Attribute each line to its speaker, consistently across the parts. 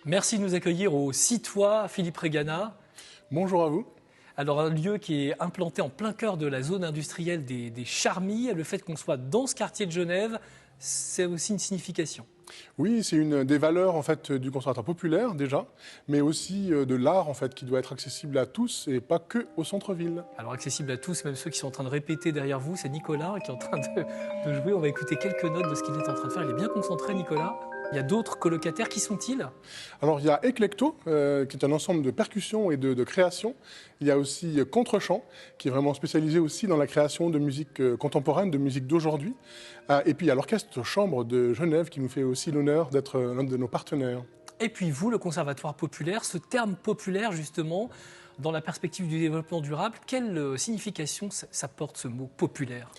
Speaker 1: Merci de nous accueillir au Citois, Philippe Régana.
Speaker 2: Bonjour à vous.
Speaker 1: Alors un lieu qui est implanté en plein cœur de la zone industrielle des Charmilles. Le fait qu'on soit dans ce quartier de Genève, c'est aussi une signification.
Speaker 2: Oui, c'est une des valeurs en fait du conservatoire populaire déjà, mais aussi de l'art en fait qui doit être accessible à tous et pas que au centre-ville.
Speaker 1: Alors accessible à tous, même ceux qui sont en train de répéter derrière vous, c'est Nicolas qui est en train de jouer. On va écouter quelques notes de ce qu'il est en train de faire. Il est bien concentré, Nicolas. Il y a d'autres colocataires, qui sont-ils?
Speaker 2: Alors il y a Eclecto, qui est un ensemble de percussions et de créations. Il y a aussi Contrechant, qui est vraiment spécialisé aussi dans la création de musique contemporaine, de musique d'aujourd'hui. Et puis il y a l'Orchestre Chambre de Genève, qui nous fait aussi l'honneur d'être l'un de nos partenaires.
Speaker 1: Et puis vous, le Conservatoire populaire, ce terme populaire justement, dans la perspective du développement durable, quelle signification ça porte ce mot populaire?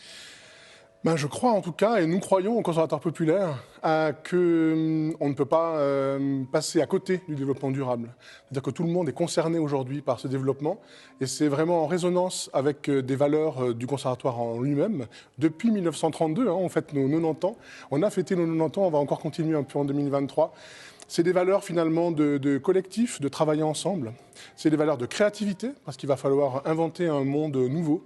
Speaker 2: Je crois en tout cas, et nous croyons au Conservatoire populaire, qu'on ne peut pas passer à côté du développement durable. C'est-à-dire que tout le monde est concerné aujourd'hui par ce développement, et c'est vraiment en résonance avec des valeurs du Conservatoire en lui-même. Depuis 1932, on fête nos 90 ans. On a fêté nos 90 ans, on va encore continuer un peu en 2023. C'est des valeurs finalement de collectif, de travailler ensemble. C'est des valeurs de créativité, parce qu'il va falloir inventer un monde nouveau.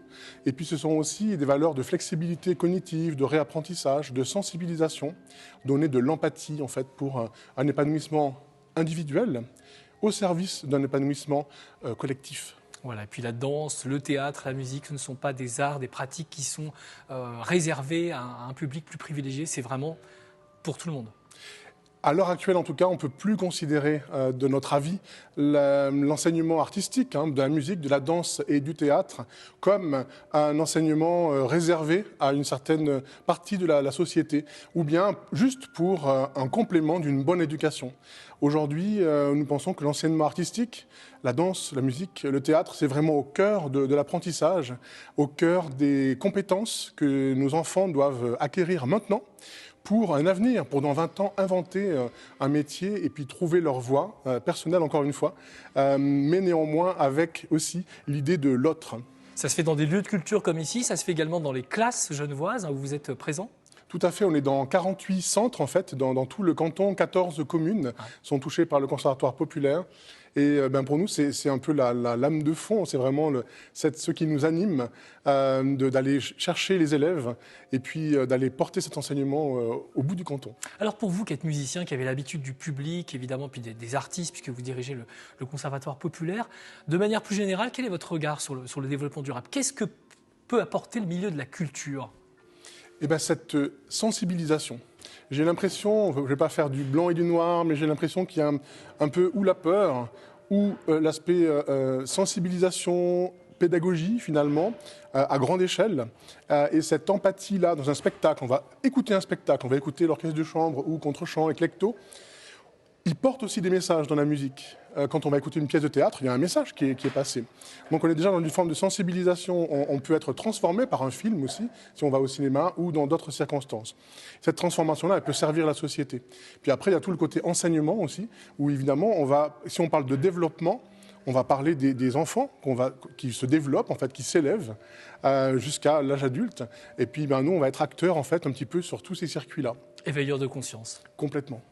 Speaker 2: Et puis ce sont aussi des valeurs de flexibilité cognitive, de réapprentissage, de sensibilisation, donner de l'empathie en fait pour un épanouissement individuel au service d'un épanouissement collectif.
Speaker 1: Voilà, et puis la danse, le théâtre, la musique, ce ne sont pas des arts, des pratiques qui sont réservées à un public plus privilégié, c'est vraiment pour tout le monde.
Speaker 2: À l'heure actuelle, en tout cas, on ne peut plus considérer, de notre avis, l'enseignement artistique, de la musique, de la danse et du théâtre comme un enseignement réservé à une certaine partie de la société, ou bien juste pour un complément d'une bonne éducation. Aujourd'hui, nous pensons que l'enseignement artistique, la danse, la musique, le théâtre, c'est vraiment au cœur de l'apprentissage, au cœur des compétences que nos enfants doivent acquérir maintenant, pour un avenir, pour dans 20 ans inventer un métier et puis trouver leur voie personnelle encore une fois, mais néanmoins avec aussi l'idée de l'autre.
Speaker 1: Ça se fait dans des lieux de culture comme ici, ça se fait également dans les classes genevoises où vous êtes présents?
Speaker 2: Tout à fait, on est dans 48 centres en fait, dans tout le canton, 14 communes sont touchées par le Conservatoire populaire. Et pour nous, c'est un peu la lame de fond, c'est vraiment ce qui nous anime, d'aller chercher les élèves et puis d'aller porter cet enseignement au bout du canton.
Speaker 1: Alors pour vous qui êtes musicien, qui avez l'habitude du public, évidemment, puis des artistes, puisque vous dirigez le Conservatoire populaire, de manière plus générale, quel est votre regard sur le développement durable? Qu'est-ce que peut apporter le milieu de la culture?
Speaker 2: Cette sensibilisation. J'ai l'impression, je ne vais pas faire du blanc et du noir, mais j'ai l'impression qu'il y a un peu ou la peur, ou l'aspect sensibilisation, pédagogie finalement, à grande échelle. Et cette empathie-là dans un spectacle, on va écouter un spectacle, on va écouter l'orchestre de chambre ou Contrechant, Eclecto. Il porte aussi des messages dans la musique. Quand on va écouter une pièce de théâtre, il y a un message qui est passé. Donc on est déjà dans une forme de sensibilisation. On peut être transformé par un film aussi, si on va au cinéma, ou dans d'autres circonstances. Cette transformation-là, elle peut servir la société. Puis après, il y a tout le côté enseignement aussi, où évidemment, si on parle de développement, on va parler des enfants qui se développent, en fait, qui s'élèvent jusqu'à l'âge adulte. Et puis nous, on va être acteurs en fait, un petit peu sur tous ces circuits-là.
Speaker 1: Éveilleurs de conscience.
Speaker 2: Complètement.